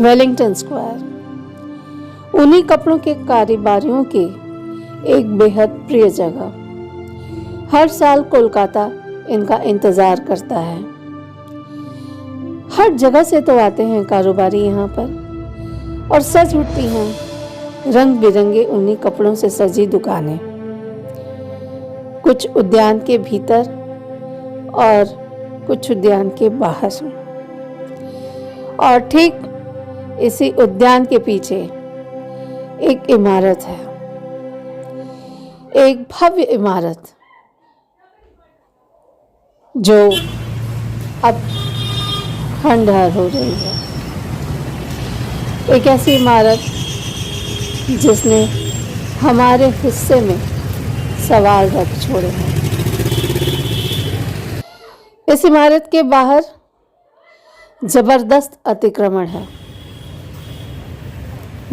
Wellington square ऊनी कपड़ों के कारोबारियों की एक बेहद प्रिय जगह। हर साल कोलकाता इनका इंतजार करता है। हर जगह से तो आते हैं कारोबारी यहाँ पर और सज उठती हैं रंग बिरंगे ऊनी कपड़ों से सजी दुकानें, कुछ उद्यान के भीतर और कुछ उद्यान के बाहर। और ठीक इसी उद्यान के पीछे एक इमारत है, एक भव्य इमारत जो अब खंडहर हो रही है। एक ऐसी इमारत जिसने हमारे हिस्से में सवाल रख छोड़े हैं। इस इमारत के बाहर जबरदस्त अतिक्रमण है,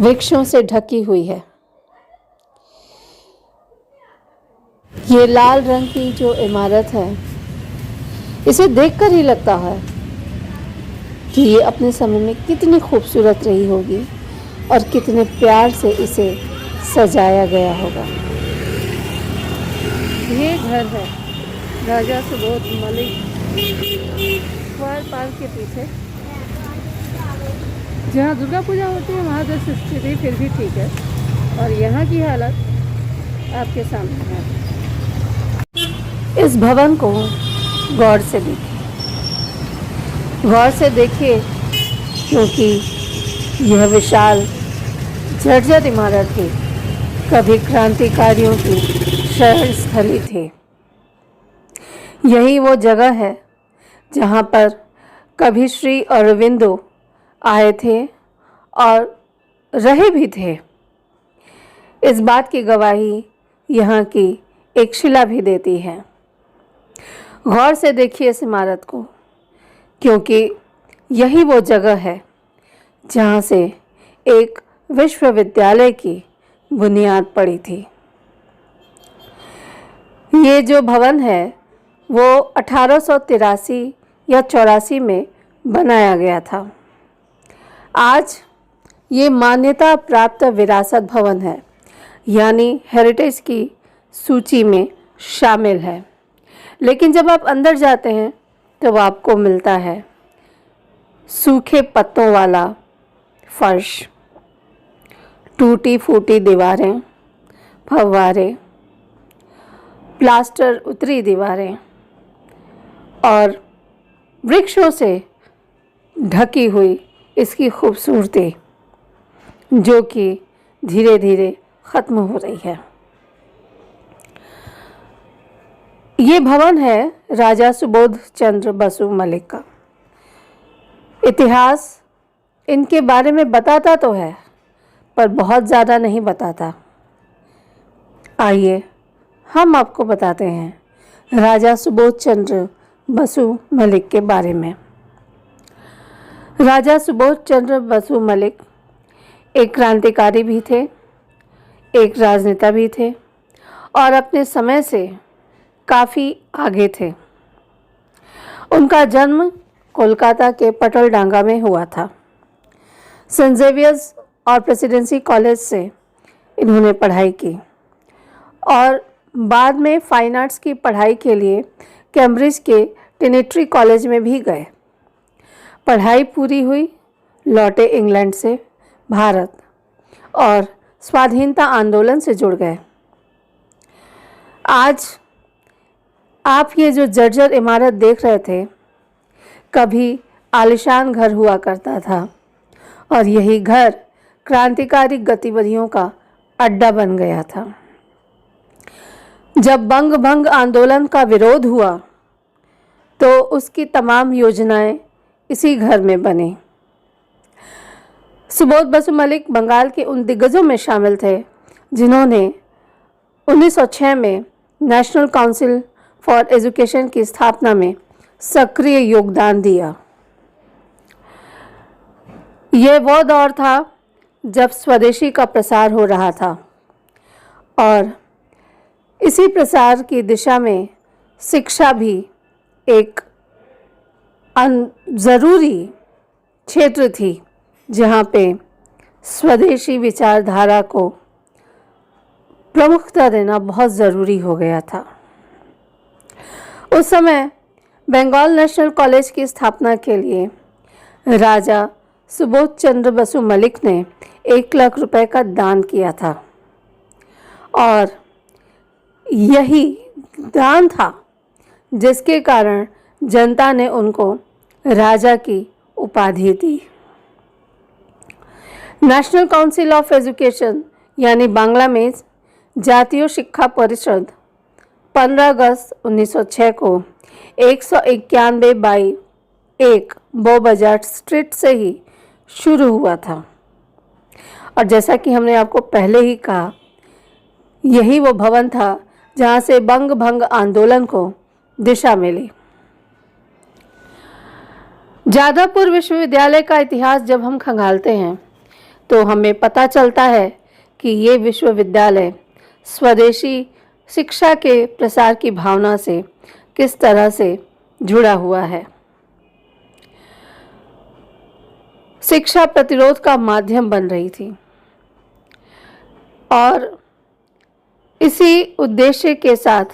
वृक्षों से ढकी हुई है। ये लाल रंग की जो इमारत है, इसे देखकर ही लगता है कि ये अपने समय में कितनी खूबसूरत रही होगी और कितने प्यार से इसे सजाया गया होगा। ये घर है राजा सुबोध मलिक स्क्वायर पार्क के पीछे, जहाँ दुर्गा पूजा होती है वहाँ तो स्थिति फिर भी ठीक है, और यहाँ की हालत आपके सामने है। इस भवन को गौर से देखिए, गौर से देखिए, क्योंकि यह विशाल जर्जर इमारत थी कभी क्रांतिकारियों की शरण स्थली थी। यही वो जगह है जहाँ पर कभी श्री अरविंदो आए थे और रहे भी थे। इस बात की गवाही यहाँ की एक शिला भी देती है। गौर से देखिए इस इमारत को, क्योंकि यही वो जगह है जहाँ से एक विश्वविद्यालय की बुनियाद पड़ी थी। ये जो भवन है वो 1883 या 84 में बनाया गया था। आज ये मान्यता प्राप्त विरासत भवन है, यानी हेरिटेज की सूची में शामिल है। लेकिन जब आप अंदर जाते हैं तो आपको मिलता है सूखे पत्तों वाला फर्श, टूटी फूटी दीवारें, फव्वारे, प्लास्टर उतरी दीवारें और वृक्षों से ढकी हुई इसकी खूबसूरती, जो कि धीरे धीरे ख़त्म हो रही है। ये भवन है राजा सुबोध चंद्र बसु मलिक का। इतिहास इनके बारे में बताता तो है, पर बहुत ज़्यादा नहीं बताता। आइए हम आपको बताते हैं राजा सुबोध चंद्र बसु मलिक के बारे में। राजा सुबोध चंद्र बसु मलिक एक क्रांतिकारी भी थे, एक राजनेता भी थे और अपने समय से काफ़ी आगे थे। उनका जन्म कोलकाता के पटलडांगा में हुआ था। सेंट ज़ेवियर्स और प्रेसिडेंसी कॉलेज से इन्होंने पढ़ाई की और बाद में फाइन आर्ट्स की पढ़ाई के लिए कैम्ब्रिज के ट्रिनिटी कॉलेज में भी गए। पढ़ाई पूरी हुई, लौटे इंग्लैंड से भारत और स्वाधीनता आंदोलन से जुड़ गए। आज आप ये जो जर्जर इमारत देख रहे थे, कभी आलीशान घर हुआ करता था और यही घर क्रांतिकारी गतिविधियों का अड्डा बन गया था। जब बंग भंग आंदोलन का विरोध हुआ तो उसकी तमाम योजनाएं इसी घर में बनी। सुबोध बसु मलिक बंगाल के उन दिग्गजों में शामिल थे जिन्होंने 1906 में नेशनल काउंसिल फॉर एजुकेशन की स्थापना में सक्रिय योगदान दिया। यह वो दौर था जब स्वदेशी का प्रसार हो रहा था और इसी प्रसार की दिशा में शिक्षा भी एक ज़रूरी क्षेत्र थी जहाँ पे स्वदेशी विचारधारा को प्रमुखता देना बहुत ज़रूरी हो गया था। उस समय बंगाल नेशनल कॉलेज की स्थापना के लिए राजा सुबोध चंद्र बसु मलिक ने 1 लाख रुपए का दान किया था और यही दान था जिसके कारण जनता ने उनको राजा की उपाधि दी। नेशनल काउंसिल ऑफ एजुकेशन यानी बांग्ला में जातीय शिक्षा परिषद 15 अगस्त 1906 को 191/1 बो-बाजार स्ट्रीट से ही शुरू हुआ था और जैसा कि हमने आपको पहले ही कहा, यही वो भवन था जहाँ से बंग भंग आंदोलन को दिशा मिली। जादवपुर विश्वविद्यालय का इतिहास जब हम खंगालते हैं तो हमें पता चलता है कि ये विश्वविद्यालय स्वदेशी शिक्षा के प्रसार की भावना से किस तरह से जुड़ा हुआ है। शिक्षा प्रतिरोध का माध्यम बन रही थी और इसी उद्देश्य के साथ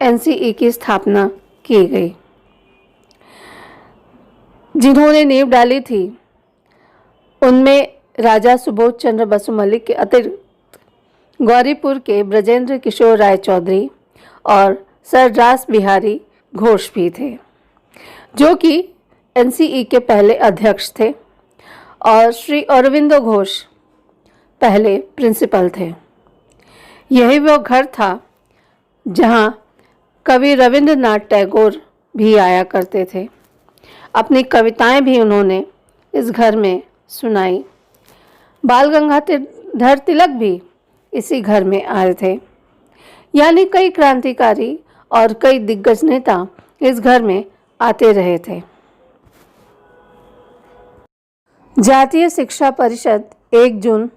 एनसीई की स्थापना की गई। जिन्होंने नींव डाली थी उनमें राजा सुबोध चंद्र बसु मलिक के अतिरिक्त गौरीपुर के ब्रजेंद्र किशोर राय चौधरी और सर रास बिहारी घोष भी थे, जो कि एनसीई के पहले अध्यक्ष थे और श्री अरविंदो घोष पहले प्रिंसिपल थे। यही वो घर था जहाँ कवि रविंद्रनाथ टैगोर भी आया करते थे। अपनी कविताएं भी उन्होंने इस घर में सुनाई। बाल गंगाधर तिलक भी इसी घर में आए थे। यानी कई क्रांतिकारी और कई दिग्गज नेता इस घर में आते रहे थे। जातीय शिक्षा परिषद 1 जून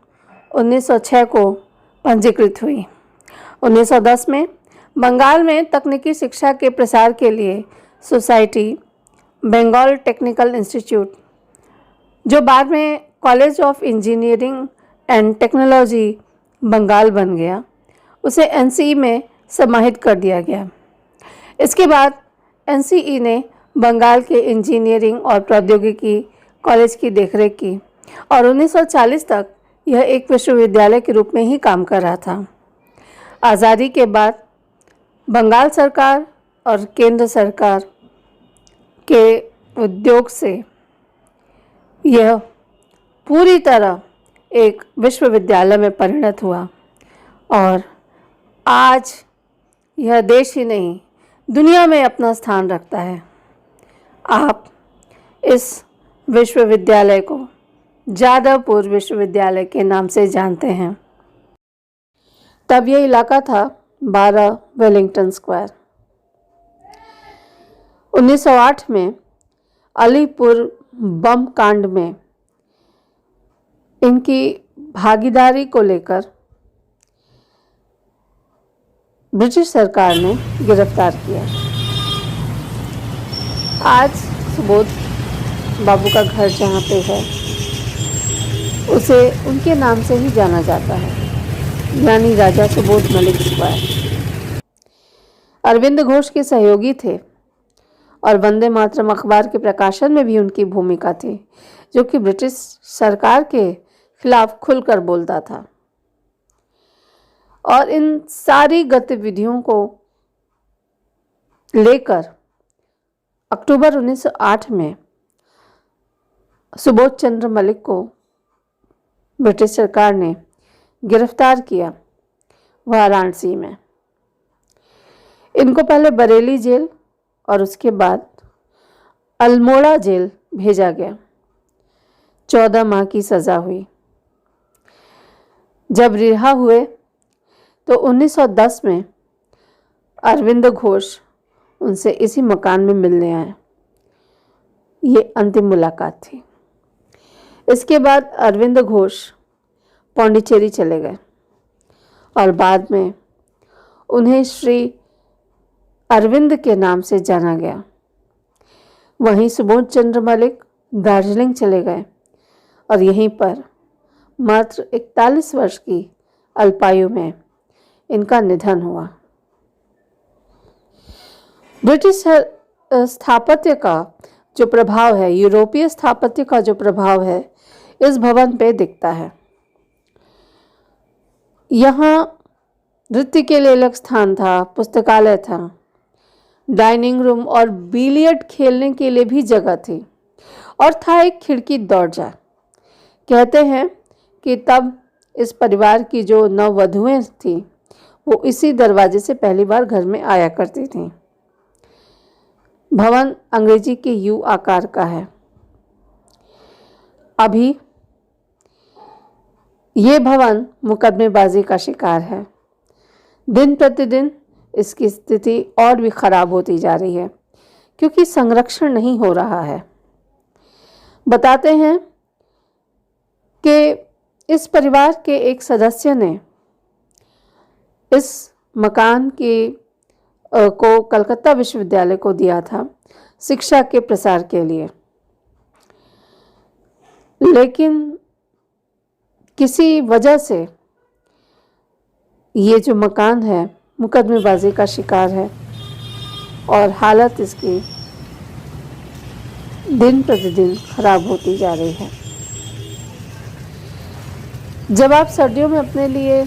1906 को पंजीकृत हुई। 1910 में बंगाल में तकनीकी शिक्षा के प्रसार के लिए सोसाइटी बंगाल टेक्निकल इंस्टीट्यूट, जो बाद में college of engineering and technology Bengal बन गया, उसे एनसीई में समाहित कर दिया गया। इसके बाद एनसीई ने बंगाल के इंजीनियरिंग और प्रौद्योगिकी कॉलेज की देखरेख की और 1940 तक यह एक विश्वविद्यालय के रूप में ही काम कर रहा था। आज़ादी के बाद बंगाल सरकार और केंद्र सरकार के उद्योग से यह पूरी तरह एक विश्वविद्यालय में परिणत हुआ और आज यह देश ही नहीं दुनिया में अपना स्थान रखता है। आप इस विश्वविद्यालय को जादवपुर विश्वविद्यालय के नाम से जानते हैं। तब यह इलाका था 12 वेलिंगटन स्क्वायर। 1908 में अलीपुर बम कांड में इनकी भागीदारी को लेकर ब्रिटिश सरकार ने गिरफ्तार किया। आज सुबोध बाबू का घर जहाँ पे है उसे उनके नाम से ही जाना जाता है, यानी राजा सुबोध मलिक स्क्वायर। अरविंद घोष के सहयोगी थे और वंदे मातरम अखबार के प्रकाशन में भी उनकी भूमिका थी, जो कि ब्रिटिश सरकार के खिलाफ खुलकर बोलता था। और इन सारी गतिविधियों को लेकर अक्टूबर 1908 में सुबोध चंद्र मलिक को ब्रिटिश सरकार ने गिरफ्तार किया वाराणसी में। इनको पहले बरेली जेल और उसके बाद अल्मोड़ा जेल भेजा गया। 14 माह की सज़ा हुई। जब रिहा हुए तो 1910 में अरविंद घोष उनसे इसी मकान में मिलने आए। ये अंतिम मुलाकात थी। इसके बाद अरविंद घोष पौंडीचेरी चले गए और बाद में उन्हें श्री अरविंद के नाम से जाना गया। वहीं सुबोध चंद्र मलिक दार्जिलिंग चले गए और यहीं पर मात्र 41 वर्ष की अल्पायु में इनका निधन हुआ। ब्रिटिश स्थापत्य का जो प्रभाव है, यूरोपीय स्थापत्य का जो प्रभाव है, इस भवन पे दिखता है। यहाँ नृत्य के लिए अलग स्थान था, पुस्तकालय था, डाइनिंग रूम और बिलियर्ड खेलने के लिए भी जगह थी, और था एक खिड़की दरवाजा। कहते हैं कि तब इस परिवार की जो नववधुएं थी वो इसी दरवाजे से पहली बार घर में आया करती थीं। भवन अंग्रेजी के यू आकार का है। अभी ये भवन मुकदमेबाजी का शिकार है। दिन प्रतिदिन इसकी स्थिति और भी खराब होती जा रही है क्योंकि संरक्षण नहीं हो रहा है। बताते हैं कि इस परिवार के एक सदस्य ने इस मकान को कलकत्ता विश्वविद्यालय को दिया था शिक्षा के प्रसार के लिए, लेकिन किसी वजह से ये जो मकान है मुकदमेबाजी का शिकार है और हालत इसकी दिन प्रतिदिन खराब होती जा रही है। जब आप सर्दियों में अपने लिए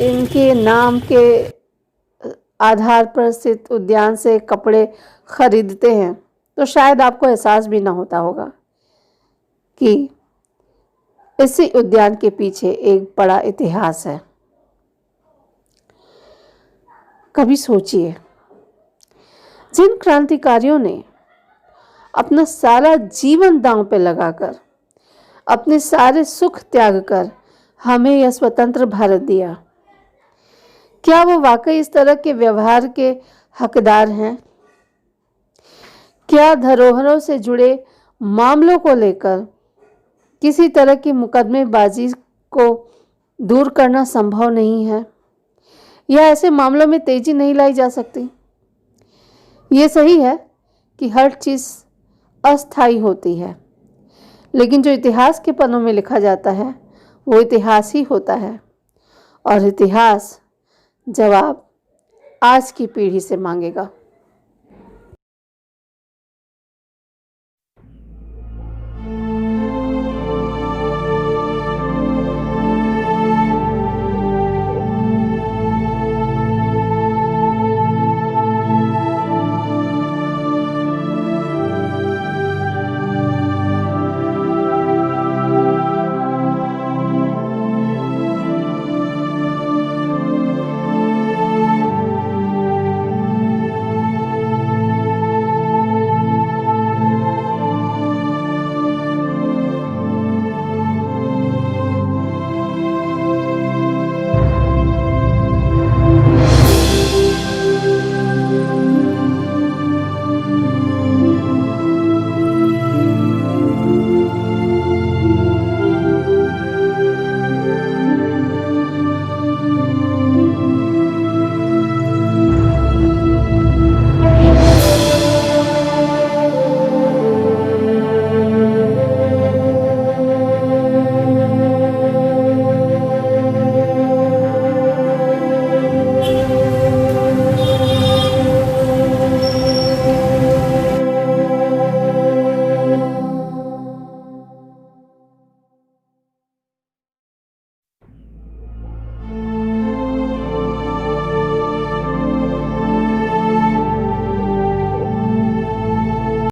इनके नाम के आधार पर स्थित उद्यान से कपड़े खरीदते हैं तो शायद आपको एहसास भी ना होता होगा कि इसी उद्यान के पीछे एक बड़ा इतिहास है। कभी सोचिए, जिन क्रांतिकारियों ने अपना सारा जीवन दांव पे लगाकर अपने सारे सुख त्याग कर हमें यह स्वतंत्र भारत दिया, क्या वो वाकई इस तरह के व्यवहार के हकदार हैं? क्या धरोहरों से जुड़े मामलों को लेकर किसी तरह की मुकदमेबाजी को दूर करना संभव नहीं है, या ऐसे मामलों में तेजी नहीं लाई जा सकती? ये सही है कि हर चीज़ अस्थायी होती है, लेकिन जो इतिहास के पन्नों में लिखा जाता है वो इतिहास ही होता है, और इतिहास जवाब आज की पीढ़ी से मांगेगा।